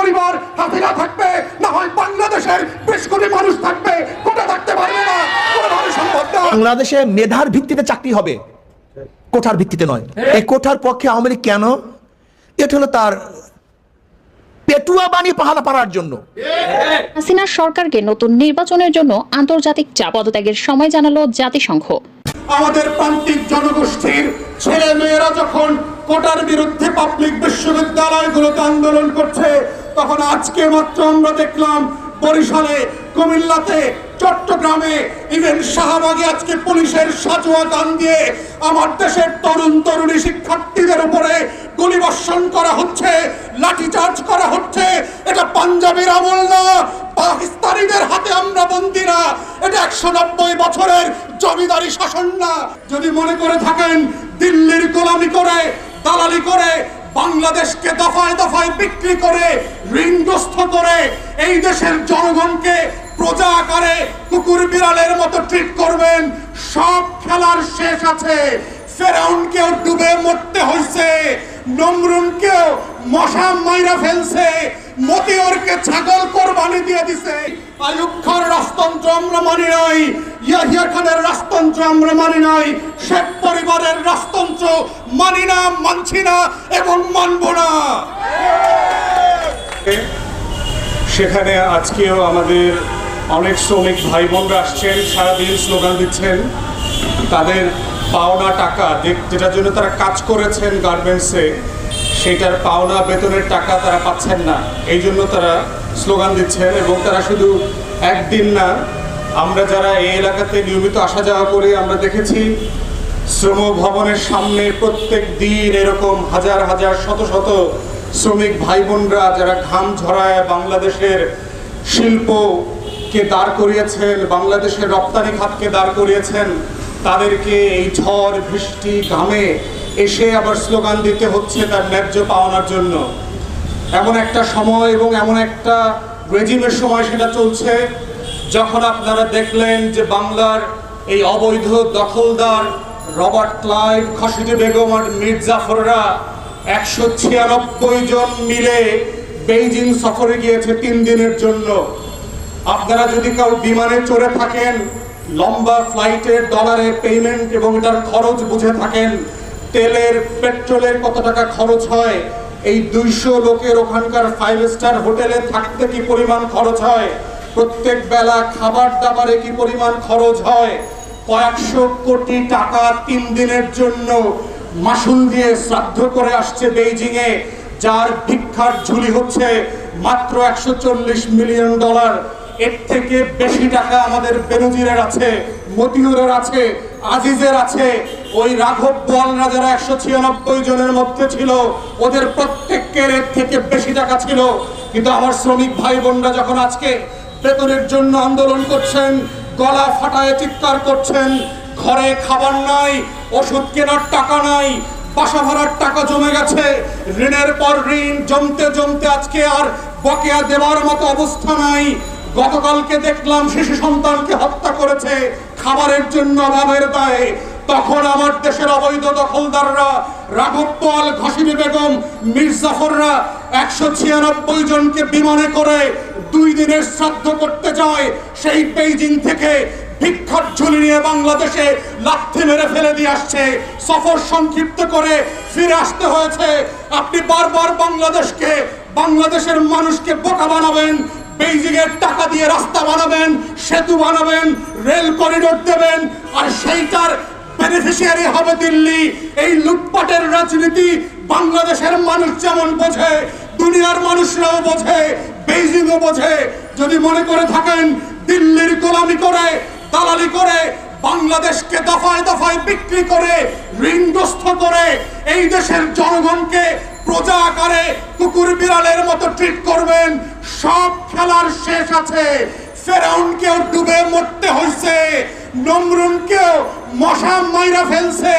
পরিবার হাসিনা থাকবে, না হয় বাংলাদেশের 20 কোটি মানুষ থাকবে, কোটা থাকতে পারবে না, কোনোভাবে সম্ভব না। বাংলাদেশে মেধার ভিত্তিতে চাকরি হবে, কোঠার ভিত্তিতে নয়। এই কোঠার পক্ষে আওয়ামী লীগ কেন? এটা হলো তার পেটুয়া বাণী পাহারা পাড়ার জন্য। হাসিনার সরকারকে নতুন নির্বাচনের জন্য আন্তর্জাতিক চাপ পদত্যাগের সময় জানালো জাতিসংঘ। আমাদের প্রান্তিক জনগোষ্ঠীর ছেলে মেয়েরা যখন কোটার বিরুদ্ধে পাবলিক বিশ্ববিদ্যালয়গুলোতে আন্দোলন করছে, তখন আজকে মাত্র আমরা দেখলাম বরিশালে, কুমিল্লাতে, চট্টগ্রামে, ইভেন শাহবাগে আজকে পুলিশের সাজোয়া গান দিয়ে আমার দেশের তরুণ তরুণী শিক্ষার্থীদের উপরে গুলিবর্ষণ করা হচ্ছে, লাঠিচার্জ করা হচ্ছে। এটা পাঞ্জাবের আমল না, পাকিস্তানিদের হাতে আমরা বন্দী না, এটা 190 বছরের জমিদারি শাসন না। যদি মনে করে থাকেন দিল্লির গোলামি করে, দালালি করে, বাংলাদেশকে দফায় দফায় বিক্রি করে, ঋণগ্রস্ত করে এই দেশের জনগণকে প্রজা আকারে কুকুর বিড়ালের মতো ট্রিট করবেন, সব খেলার শেষ আছে। ফেরাউনকেও ডুবে মরতে হয়েছে, নমরুনকেও মশা মাইরা ফেলছে, মতিয়রকে ছাগল কোরবানি দিয়ে দিছে। আইয়ুব খান রাজতন্ত্র আমরা মানি নাই, ইয়াহিয়া খানের রাজতন্ত্র আমরা মানি নাই, শেখ পরিবারের রাজতন্ত্র মানি না, মানছি না এবং মানব না। সেখানে আজকেও আমাদের অনেক শ্রমিক ভাই বোনরা আসছেন, সারাদিন স্লোগান দিচ্ছেন। তাদের পাওনা টাকা, যেটার জন্য তারা কাজ করেছেন গার্মেন্টসে, সেটার পাওনা বেতনের টাকা তারা পাচ্ছেন না, এই জন্য তারা স্লোগান দিচ্ছেন। এবং তারা শুধু একদিন না, আমরা যারা এই এলাকাতে নিয়মিত আসা যাওয়া করি, আমরা দেখেছি শ্রম ভবনের সামনে প্রত্যেক দিন এরকম হাজার হাজার শত শত শ্রমিক ভাই বোনরা যারা ঘাম ঝরায় বাংলাদেশের শিল্পকে দাঁড় করিয়েছেন, বাংলাদেশের রপ্তানি খাতকে দাঁড় করিয়েছেন, তাদেরকে এই ঝড় বৃষ্টি ঘামে এসে আবার স্লোগান দিতে হচ্ছে তার ন্যায্য পাওনার জন্য। এমন একটা সময় এবং এমন একটা রেজিমের সময় সেটা চলছে, যখন আপনারা দেখলেন যে বাংলার এই অবৈধ দখলদার রবার্ট ক্লাইভ, খসিটি বেগম আর মীর জাফররা 196 জন মিলে বেইজিং সফরে গিয়েছে 3 দিনের জন্য। আপনারা যদি কাউ বিমানে চড়ে থাকেন, লম্বা ফ্লাইটের ডলারে পেমেন্ট এবং এটার খরচ বুঝে থাকেন, তেলের পেট্রোলের কত টাকা খরচ হয়, এই 200 লোকের ওখানকার 5 স্টার হোটেলে থাকতে কি পরিমাণ খরচ হয়, প্রত্যেক বেলা খাবার দাবারে কি পরিমাণ খরচ হয়, কয়েকশো কোটি টাকা 3 দিনের জন্য মাসুল দিয়ে শ্রাদ্ধ করে আসছে বেইজিংয়ে, যার ভিক্ষার ঝুলি হচ্ছে মাত্র $140 মিলিয়ন। এর থেকে বেশি টাকা আমাদের বেনজিরের আছে, মতিউরের আছে, আজিজের আছে। ওই রাঘব বোয়ালরা যারা 196 জনের মধ্যে ছিল, ওদের প্রত্যেকের এর থেকে বেশি টাকা ছিল। কিন্তু আমার শ্রমিক ভাই বোনরা যখন আজকে বেতনের জন্য আন্দোলন করছেন, গলা ফাটায় চিৎকার করছেন, ঘরে খাবার নাই, ওষুধ কেনার টাকা নাই, বাসা ভাড়ার টাকা জমে গেছে, ঋণের পর ঋণ জমতে জমতে আজকে আর বকেয়া দেওয়ার মতো অবস্থা নাই। গতকালকে দেখলাম শিশু সন্তানকে হত্যা করেছে খাবারের জন্য অভাবের দায়ে। তখন আমার দেশের অবৈধ দখলদাররা, রাঘব বোয়াল, খসিটি বেগম, মীর জাফররা 196 জনকে বিমানে করে 2 দিনের শ্রাদ্ধ করতে যায়। সেই বেইজিং থেকে ভিক্ষার ঝুলি নিয়ে বাংলাদেশে লাথি মেরে ফেলে দিয়ে আসছে। সফর সংক্ষিপ্ত করে ফিরে আসতে হয়েছে। আপনি বারবার বাংলাদেশকে, বাংলাদেশের মানুষকে বোকা বানাবেন, বেইজিংয়ের টাকা দিয়ে রাস্তা বানাবেন, সেতু বানাবেন, রেল করিডোর দেবেন, আর সেইটার বেনিফিশিয়ারি হবে দিল্লি। এই লুটপাটের রাজনীতি বাংলাদেশের মানুষ যেমন বোঝে, দুনিয়ার মানুষরাও বোঝে, বেইজিংও বোঝে। যদি মনে করে থাকেন দিল্লির গোলামি করে, দালালি করে, বাংলাদেশকে দফায় দফায় বিক্রি করে, ঋণগ্রস্ত করে এই দেশের জনগণকে প্রজা আকারে কুকুর বিড়ালের মতো ট্রিট করবেন, সব খেলার শেষ আছে। ফেরাউনকেও ডুবে মরতে হয়েছে, নমরুনকেও মশা মাইরা ফেলছে,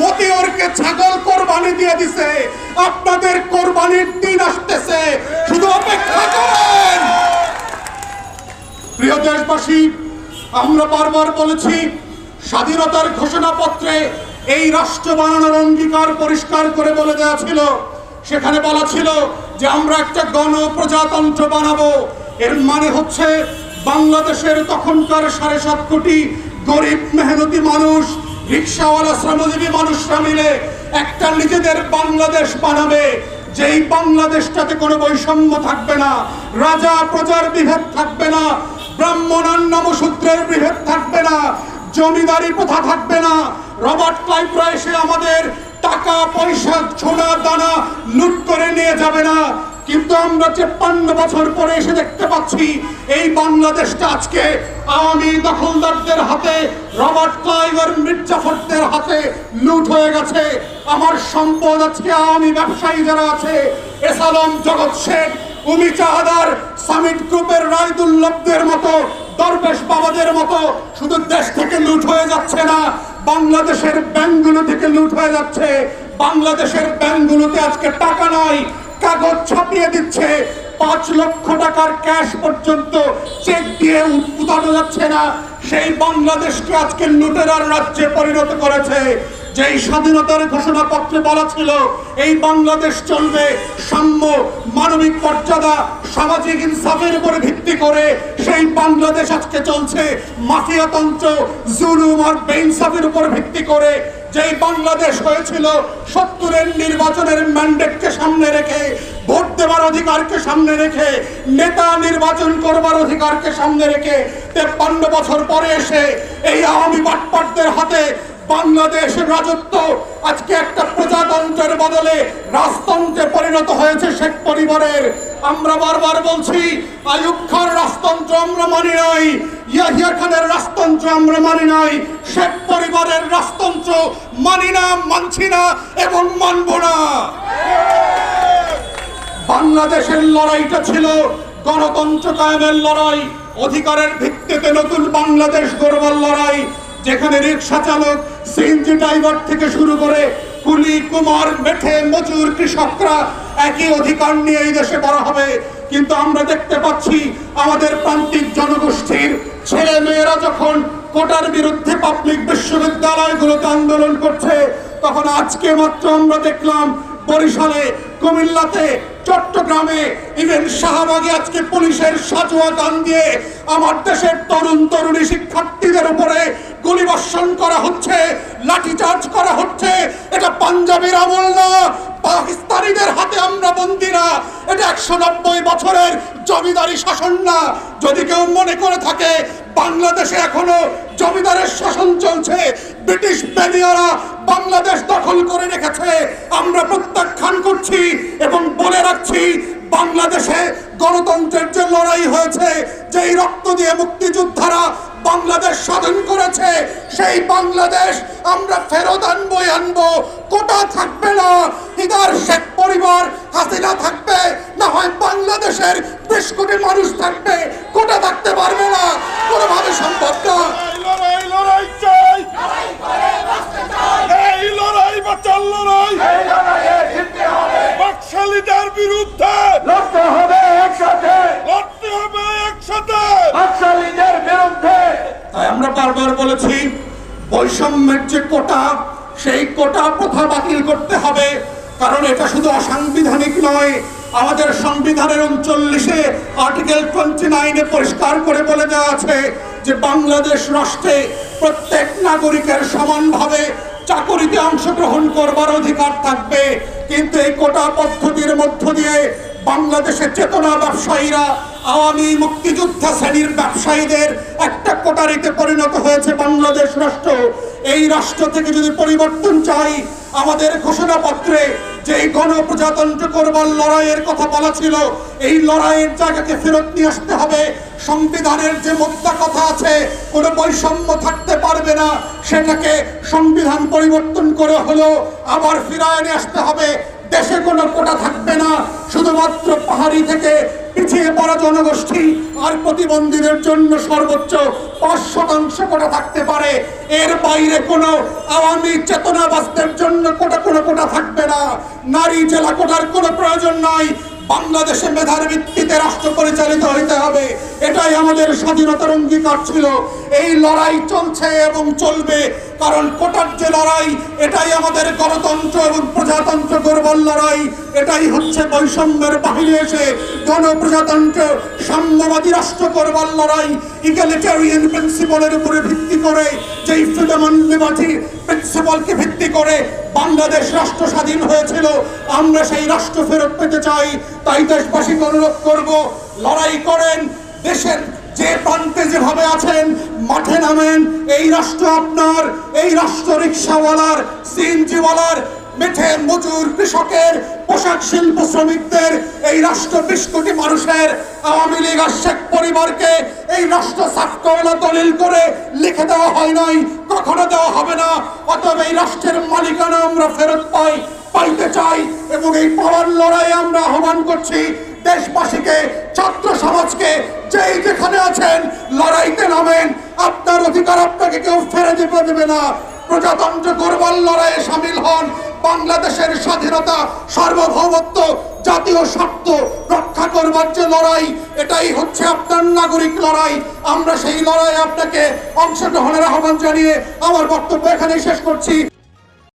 মতিয়রকে ছাগল কোরবানি দিয়ে দিছে। আপনাদের কোরবানির দিন আসতেছে, শুধু অপেক্ষা করেন। প্রিয় দেশবাসী, আমরা বারবার বলেছি, স্বাধীনতার ঘোষণাপত্রে এই রাষ্ট্র বানানোর অঙ্গীকার পরিষ্কার করে বলে দেওয়া ছিল, সেখানে বলা ছিল যে আমরা একটা গণপ্রজাতন্ত্র বানাবো। এর মানে হচ্ছে বাংলাদেশের তখনকার 7.5 কোটি গরিব মেহনতি মানুষ, রিক্সাওয়ালা, শ্রমজীবী মানুষরা মিলে একটা নিজেদের বাংলাদেশ বানাবে, যেই বাংলাদেশটাতে কোনো বৈষম্য থাকবে না, রাজা প্রজার বিভেদ থাকবে না, ব্রাহ্মণ নমশূদ্রের বিভেদ থাকবে না, জমিদারি প্রথা থাকবে না। রবার্ট ক্লাইভরা এসে আমাদের টাকা পয়সা সোনা দানা লুট করে নিয়ে যাবে না। কিন্তু আমরা 53 বছর পরে এসে দেখতে পাচ্ছি এই বাংলাদেশটা আজকে আওয়ামী দখলদারদের হাতে, রবার্ট ক্লাইভ আর মির্জাফরদের হাতে লুট হয়ে গেছে। আমার সম্পদ আজকে আওয়ামী ব্যবসায়ী যারা আছে, এসালম, জগৎ শেখ, উমি চাহাদার, সামিট গ্রুপের রায়দুল্লভদের মতো, দরবেশ বাবাদের মতো শুধু দেশ থেকে লুট হয়ে যাচ্ছে না, বাংলাদেশের ব্যাংকগুলো থেকে লুট হয়ে যাচ্ছে। বাংলাদেশের ব্যাংকগুলোতে আজকে টাকা নাই, কাগজ ছাপিয়ে দিচ্ছে। 5 লক্ষ টাকার ক্যাশ পর্যন্ত চেক দিয়ে উঠানো যাচ্ছে না। সেই বাংলাদেশকে আজকে লুটেরার রাজ্যে পরিণত করেছে। যেই স্বাধীনতার ঘোষণাপত্রে বলা ছিল এই বাংলাদেশ চলবে সাম্য, মানবিক মর্যাদা, সামাজিক ইনসাফের উপর ভিত্তি করে, সেই বাংলাদেশ আজকে চলছে মাফিয়াতন্ত্র, জুলুম আর বেইনসাফের উপর ভিত্তি করে। যেই বাংলাদেশ হয়েছিল 70-এর নির্বাচনের ম্যান্ডেটকে সামনে রেখে, ভোট দেওয়ার অধিকারকে সামনে রেখে, নেতা নির্বাচন করবার অধিকারকে সামনে রেখে, 53 বছর পরে এসে এই আওয়ামী বাটপাটদের হাতে বাংলাদেশের রাজত্ব আজকে একটা প্রজাতন্ত্রের বদলে রাজতন্ত্রে পরিণত হয়েছে শেখ পরিবারের। আমরা বারবার বলছি আইয়ুব খানের রাজতন্ত্র আমরা মানি নাই, ইয়াহিয়া খানের রাজতন্ত্র আমরা মানি নাই, শেখ পরিবারের রাজতন্ত্র মানি না, মানছি না এবং মানব না। বাংলাদেশের লড়াইটা ছিল গণতন্ত্র কায়েমের লড়াই, অধিকারের ভিত্তিতে নতুন বাংলাদেশ গড়বার লড়াই, যেখানে রিক্সা চালক, সিএনজি ড্রাইভার থেকে শুরু করে কুলি, কুমার, মেঠে, মজুর, কৃষকরা একই অধিকার নিয়ে এই দেশে বড় হবে। কিন্তু আমরা দেখতে পাচ্ছি আমাদের প্রান্তিক জনগোষ্ঠীর ছেলে মেয়েরা যখন কোটার বিরুদ্ধে পাবলিক বিশ্ববিদ্যালয়গুলোতে আন্দোলন করছে, তখন আজকে মাত্র আমরা দেখলাম বরিশালে, কুমিল্লাতে, চট্টগ্রামে, ইভেন শাহবাগে আজকে পুলিশের সাজোয়া গান দিয়ে আমার দেশের তরুণ তরুণী শিক্ষার্থীদের উপরে গুলিবর্ষণ করা হচ্ছে, লাঠিচার্জ করা হচ্ছে। এটা পাঞ্জাবের আমল না, পাকিস্তানিদের হাতে আমরা বন্দী না, এটা 190 বছরের জমিদারি শাসন না। যদি কেউ মনে করে থাকে বাংলাদেশে এখনো জমিদারের শাসন চলছে, ব্রিটিশ বেনিয়ারা বাংলাদেশ দখল করে রেখেছে, আমরা প্রত্যাখ্যান করছি এবং বলে রাখছি বাংলাদেশে গণতন্ত্রের যে লড়াই হয়েছে, যেই রক্ত দিয়ে মুক্তিযোদ্ধারা বাংলাদেশ স্বাধীন করেছে, সেই বাংলাদেশ আমরা ফেরত আনবো। কোটা থাকবে না, ইদার শেখ পরিবার, হাসিনা থাকবে, না হয় বাংলাদেশের 20 কোটি মানুষ থাকবে, কোটা থাকতে পারবে না, কোনোভাবে সম্ভব না। লড়াই চাই, এই লড়াই বাঁচার লড়াই, বাকশালীদের বিরুদ্ধে লড়তে হবে একসাথে, বাকশালীদের বিরুদ্ধে। তাই আমরা বারবার বলেছি বৈষম্যের যে কোটা, সেই কোটা প্রথা বাতিল করতে হবে। কারণ এটা শুধু অসাংবিধানিক নয়, আমাদের সংবিধানের 39-এ আর্টিকেল 29-এ পরিষ্কার করে বলে দেওয়া আছে যে বাংলাদেশ রাষ্ট্রে প্রত্যেক নাগরিকের সমানভাবে চাকরিতে অংশগ্রহণ করবার অধিকার থাকবে। কিন্তু এই কোটা পদ্ধতির মধ্য দিয়ে বাংলাদেশের চেতনা ব্যবসায়ীরা, আওয়ামী মুক্তিযোদ্ধা শ্রেণীর ব্যবসায়ীদের একটা কোটারিতে পরিণত হয়েছে বাংলাদেশ রাষ্ট্র। এই রাষ্ট্র থেকে যদি পরিবর্তন চাই, আমাদের ঘোষণাপত্রে যে গণপ্রজাতন্ত্র করবার লড়াইয়ের কথা বলা ছিল, এই লড়াইয়ের জায়গাকে ফেরত নিয়ে আসতে হবে। সংবিধানের যে মোদ্দা কথা আছে, কোনো বৈষম্য থাকতে পারবে না, সেটাকে সংবিধান পরিবর্তন করে হলেও আবার ফিরায় নিয়ে আসতে হবে। দেশে কোনো কোটা থাকবে না, শুধুমাত্র পাহাড়ি থেকে পিছিয়ে পড়া জনগোষ্ঠী আর প্রতিবন্ধীদের জন্য সর্বোচ্চ 5% কোটা থাকতে পারে। এর বাইরে কোনো আওয়ামী চেতনাবাসদের জন্য কোনো কোটা থাকবে না। নারী জেলা কোটার কোনো প্রয়োজন নাই। বাংলাদেশে মেধার ভিত্তিতে রাষ্ট্র পরিচালিত হইতে হবে, এটাই আমাদের স্বাধীনতার অঙ্গীকার ছিল। এই লড়াই চলছে এবং চলবে, কারণ কোটার যে লড়াই, এটাই আমাদের গণতন্ত্র এবং প্রজাতন্ত্র গড়বার লড়াই। এটাই হচ্ছে বৈষম্যের বাহিরে এসে গণপ্রজাতন্ত্র সাম্যবাদী রাষ্ট্র করবার লড়াই। ইগালিটেরিয়ান প্রিন্সিপালের উপরে ভিত্তি করে, যেই ফ্রিডম অ্যান্ড লিবার্টি প্রিন্সিপালকে ভিত্তি করে বাংলাদেশ রাষ্ট্র স্বাধীন হয়েছিল, আমরা সেই রাষ্ট্র ফেরত পেতে চাই। তাই দেশবাসীকে অনুরোধ করব, লড়াই করেন। দেশের যে প্রান্তে যেভাবে আছেন মাঠে নামেন। এই রাষ্ট্র আপনার, এই রাষ্ট্র রিক্সাওয়ালার, সিএনজিওয়ালার, মেঠে মজুর, কৃষকের, পোশাক শিল্প শ্রমিকদের, এই রাষ্ট্র 20 কোটি মানুষের। আওয়ামী লীগ আর শেখ পরিবারকে এই রাষ্ট্র সাফকাওয়ালা দলিল করে লিখে দেওয়া হয় নাই, কখনো দেওয়া হবে না। অতএব এই রাষ্ট্রের মালিকানা আমরা ফেরত পাইতে চাই এবং এই পাওয়ার লড়াইয়ে আমরা আহ্বান করছি দেশবাসীকে, ছাত্র সমাজকে, যেই যেখানে আছেন লড়াইতে নামেন। আপনার অধিকার আপনাকে কেউ ফেরে দেবে না। প্রজাতন্ত্র গড়বার লড়াইয়ে সামিল হন। বাংলাদেশের স্বাধীনতা, সার্বভৌমত্ব, জাতীয় স্বার্থ রক্ষা করবার যে লড়াই, এটাই হচ্ছে আপনার নাগরিক লড়াই। আমরা সেই লড়াইয়ে আপনাকে অংশগ্রহণের আহ্বান জানিয়ে আমার বক্তব্য এখানেই শেষ করছি।